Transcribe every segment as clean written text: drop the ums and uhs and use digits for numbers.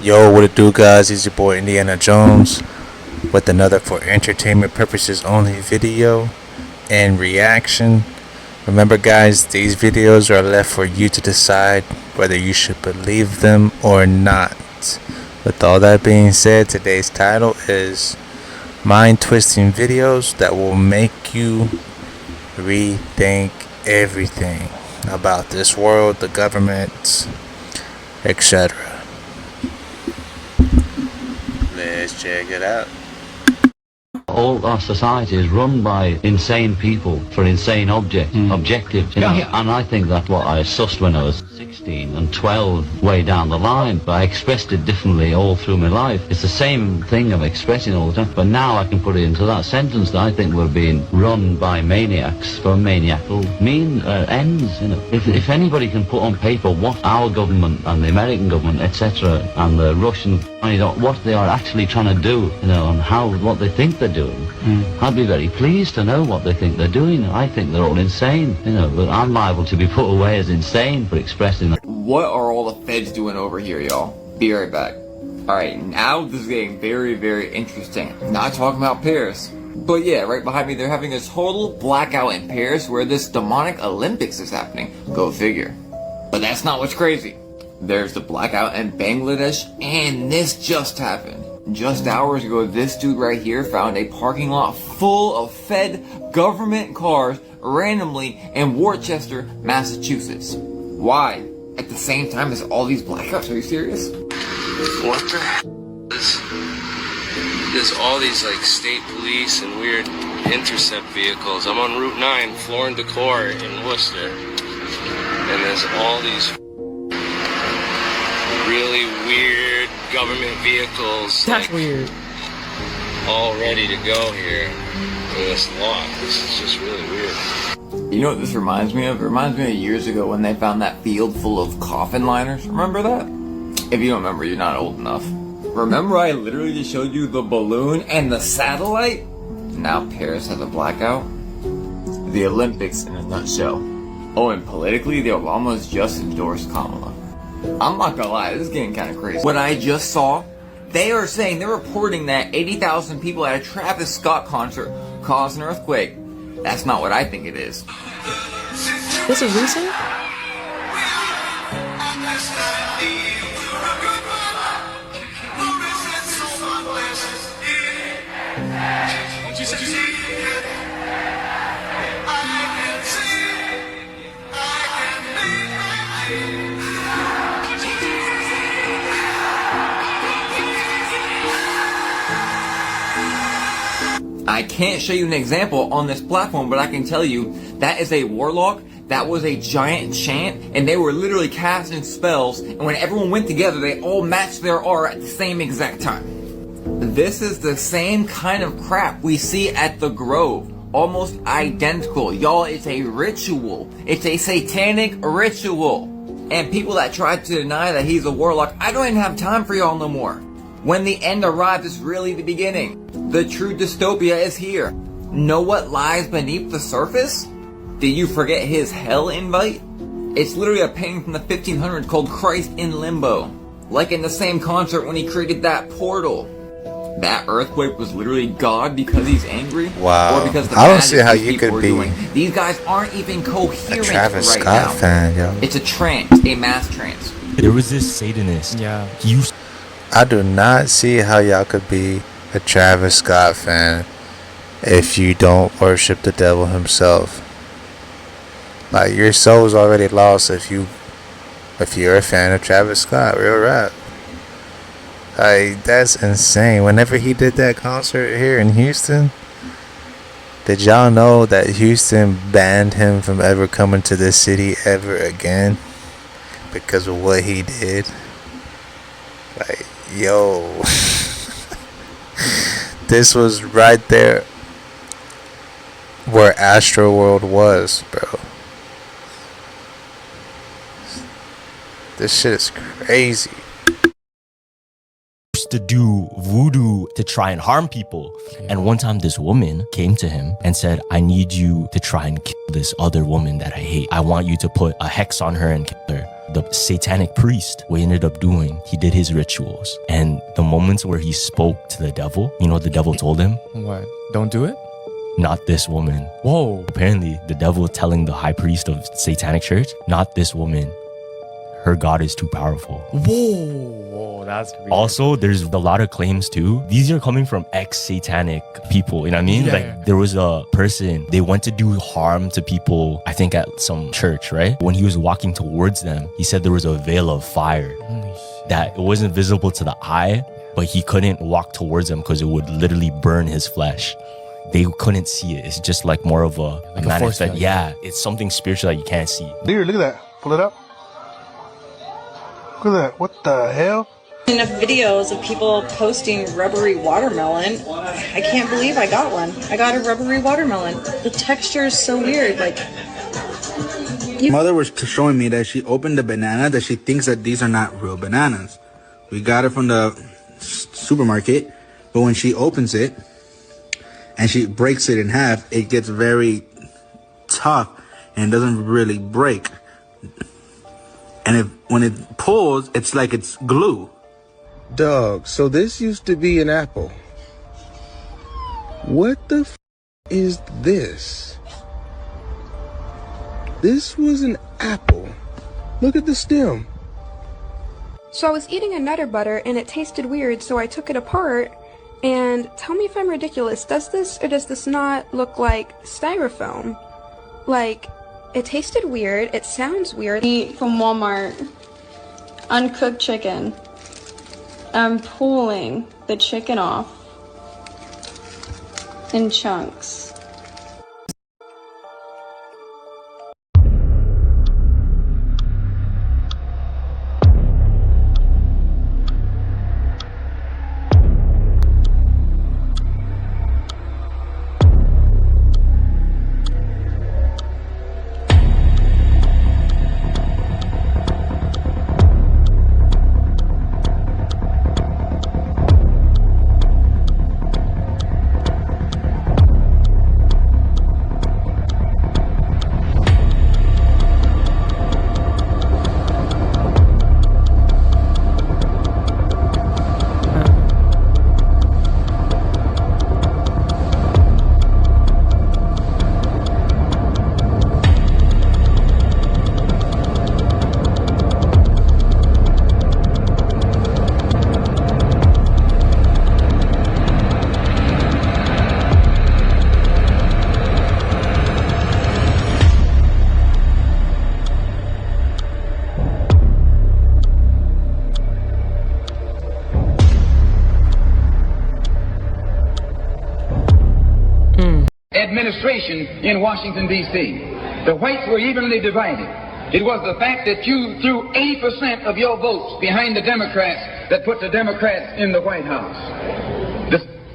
Yo, what it do, guys? It's your boy Indiana Jones with another for entertainment purposes only video and reaction. Remember, guys, these videos are left for you to decide whether you should believe them or not. With all that being said, today's title is mind-twisting videos that will make you rethink everything about this world, the government, etc. Let's check it out. All our society is run by insane people for insane objectives, you know? And I think that's what I sussed when I was 16 and 12 way down the line, but I expressed it differently all through my life. It's the same thing I'm expressing all the time, but now I can put it into that sentence that I think we're being run by maniacs for maniacal ends, you know. If anybody can put on paper what our government and the American government, etc., and the Russian, you know, what they are actually trying to do, you know, and what they think they're doing, I'd be very pleased to know what they think they're doing. I think they're all insane, you know, but I'm liable to be put away as insane for expressing that. What are all the feds doing over here, y'all? Be right back. Alright, now this is getting very, very interesting. Not talking about Paris. But yeah, right behind me they're having a total blackout in Paris where this demonic Olympics is happening. Go figure. But that's not what's crazy. There's the blackout in Bangladesh, and this just happened. Just hours ago, this dude right here found a parking lot full of Fed government cars randomly in Worcester, Massachusetts. Why? At the same time as all these blackouts? Are you serious? What the hell is... There's all these like state police and weird intercept vehicles. I'm on Route 9, Floor and Decor in Worcester. And there's all these really weird government vehicles. That's like, weird. all ready to go here in this lot. This is just really weird. You know what this reminds me of? It reminds me of years ago when they found that field full of coffin liners. Remember that? If you don't remember, you're not old enough. Remember I literally just showed you the balloon and the satellite? Now Paris has a blackout. The Olympics in a nutshell. Oh, and politically, the Obamas just endorsed Kamala. I'm not gonna lie, this is getting kind of crazy. What I just saw, they're reporting that 80,000 people at a Travis Scott concert caused an earthquake. That's not what I think it is. This is recent? I can't show you an example on this platform, but I can tell you that is a warlock, that was a giant chant, and they were literally casting spells, and when everyone went together, they all matched their aura at the same exact time. This is the same kind of crap we see at the Grove. Almost identical. Y'all, it's a ritual. It's a satanic ritual. And people that try to deny that he's a warlock, I don't even have time for y'all no more. When the end arrives, it's really the beginning. The true dystopia is here. Know what lies beneath the surface? Did you forget his hell invite? It's literally a painting from the 1500s called Christ in Limbo. Like in the same concert when he created that portal. That earthquake was literally God because he's angry? Wow. Or because the I don't see how these you people could are be doing. These guys aren't even coherent a Travis right Scott now. fan, yo. It's a trance, a mass trance. There was this Satanist. Yeah. He used I do not see how y'all could be a Travis Scott fan if you don't worship the devil himself. Like, your soul's already lost if you're a fan of Travis Scott, real rap. Like, that's insane. Whenever he did that concert here in Houston, did y'all know that Houston banned him from ever coming to this city ever again because of what he did? Like, yo. This was right there where Astroworld was, bro. This shit is crazy. to do voodoo to try and harm people. And one time this woman came to him and said, I need you to try and kill this other woman that I hate. I want you to put a hex on her and kill her. the satanic priest, what he ended up doing, he did his rituals. And the moments where he spoke to the devil, you know what the devil told him? What? Don't do it? Not this woman. Whoa. Apparently, the devil telling the high priest of satanic church, not this woman. Her God is too powerful. Whoa, that's weird. Also, there's a lot of claims too. These are coming from ex-satanic people, you know what I mean? Yeah, Like yeah. there was a person, they went to do harm to people, I think at some church, right? When he was walking towards them, he said there was a veil of fire Holy shit. that it wasn't visible to the eye, but he couldn't walk towards them because it would literally burn his flesh. They couldn't see it. It's just like more of a Like a force field. Yeah, it's something spiritual that you can't see. Here, look at that. Pull it up. Look at that. What the hell? Enough videos of people posting rubbery watermelon. I can't believe I got one. I got a rubbery watermelon. The texture is so weird. Like, Mother was showing me that she opened the banana, that she thinks that these are not real bananas. We got it from the supermarket, but when she opens it and she breaks it in half, it gets very tough and doesn't really break. And when it pulls, it's like it's glue. Dog, so this used to be an apple. What the is this? This was an apple. Look at the stem. So I was eating a Nutter Butter and it tasted weird, so I took it apart. And tell me if I'm ridiculous. Does this or does this not look like styrofoam? Like, it tasted weird. It sounds weird. Eat from Walmart. Uncooked chicken. I'm pulling the chicken off in chunks. Administration in Washington, D.C. The whites were evenly divided. It was the fact that you threw 80% of your votes behind the Democrats that put the Democrats in the White House.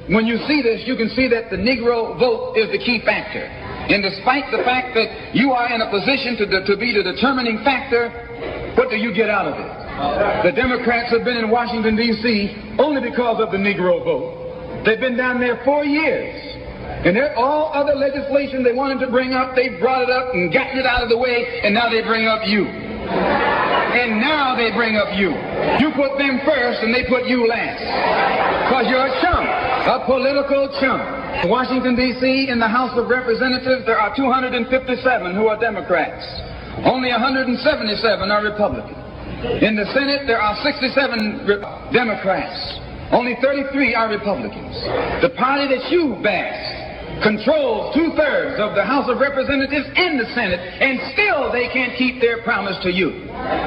When you see this, you can see that the Negro vote is the key factor. And despite the fact that you are in a position to be the determining factor, what do you get out of it? The Democrats have been in Washington, D.C. only because of the Negro vote. They've been down there 4 years. And all other legislation they wanted to bring up, they brought it up and gotten it out of the way, and now they bring up you. And now they bring up you. You put them first and they put you last. Because you're a chump, a political chump. In Washington, D.C., in the House of Representatives, there are 257 who are Democrats. Only 177 are Republican. In the Senate, there are 67 Democrats. Only 33 are Republicans. The party that you bash controls 2/3 of the House of Representatives and the Senate, and still they can't keep their promise to you,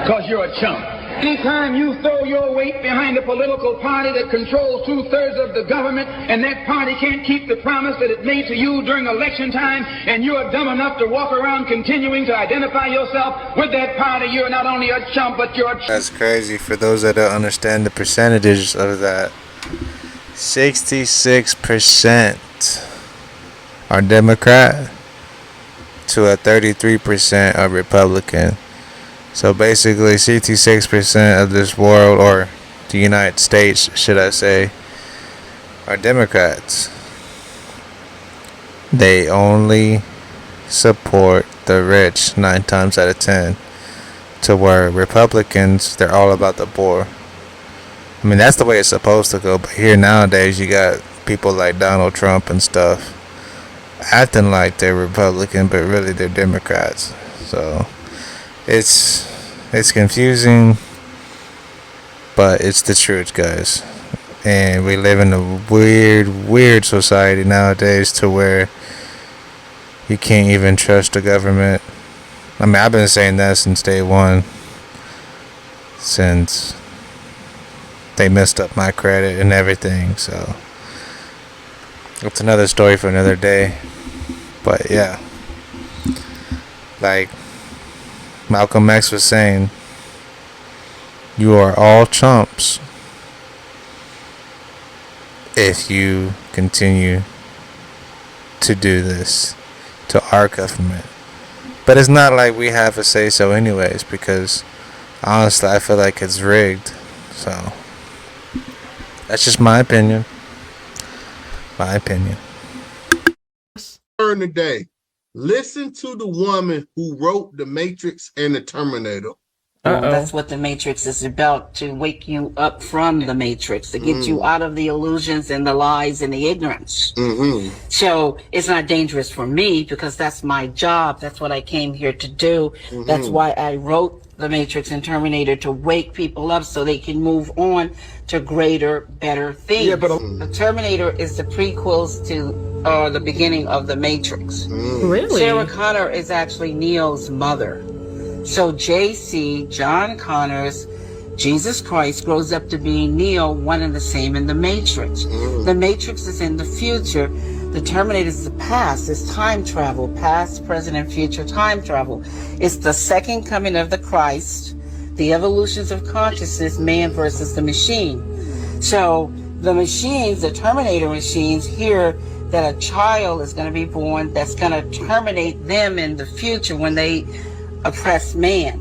because you're a chump. Anytime you throw your weight behind a political party that controls 2/3 of the government, and that party can't keep the promise that it made to you during election time, and you're dumb enough to walk around continuing to identify yourself with that party, you're not only a chump, but you're a chump. That's crazy for those that don't understand the percentages of that. 66% are Democrat to a 33% are Republican. So basically 66% of this world, or the United States should I say, are Democrats. They only support the rich 9 times out of 10. to where Republicans, they're all about the poor. I mean, that's the way it's supposed to go. But here nowadays, you got people like Donald Trump and stuff acting like they're Republican, but really they're Democrats. So it's confusing, but it's the truth, guys. And we live in a weird society nowadays to where you can't even trust the government. I mean, I've been saying that since day one, since they messed up my credit and everything. So it's another story for another day. But yeah, like Malcolm X was saying, you are all chumps if you continue to do this to our government. But it's not like we have a say so anyways, because honestly I feel like it's rigged. So that's just my opinion. My opinion. Today, listen to the woman who wrote The Matrix and the Terminator. That's what the Matrix is about, to wake you up from the Matrix, to get you out of the illusions and the lies and the ignorance. So it's not dangerous for me because that's my job. That's what I came here to do. That's why I wrote the Matrix and Terminator, to wake people up so they can move on to greater, better things. Yeah, but the Terminator is the prequels to the beginning of the Matrix. Really? Sarah Connor is actually Neo's mother. So JC, John Connors, Jesus Christ, grows up to be Neo, one and the same in the Matrix. The Matrix is in the future. The Terminator is the past. It's time travel, past, present, and future time travel. It's the second coming of the Christ, the evolutions of consciousness, man versus the machine. So the machines, the Terminator machines, hear that a child is going to be born that's going to terminate them in the future when they oppress man.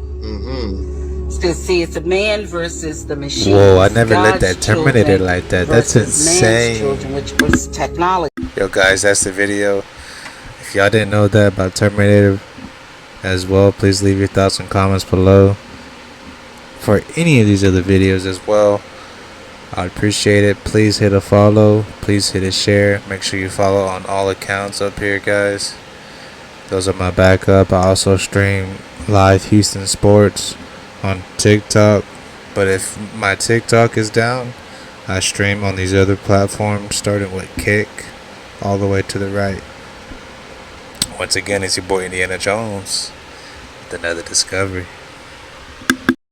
So see, it's a man versus the machine. Whoa, I never let God's that Terminator children like that. That's versus man's insane. children, which was technology. Yo guys, that's the video. If y'all didn't know that about Terminator as well, please leave your thoughts and comments below. For any of these other videos as well, I'd appreciate it. Please hit a follow. Please hit a share. Make sure you follow on all accounts up here, guys. Those are my backup. I also stream live Houston sports on TikTok. But if my TikTok is down, I stream on these other platforms, starting with Kick all the way to the right. Once again, it's your boy Indiana Jones with another discovery.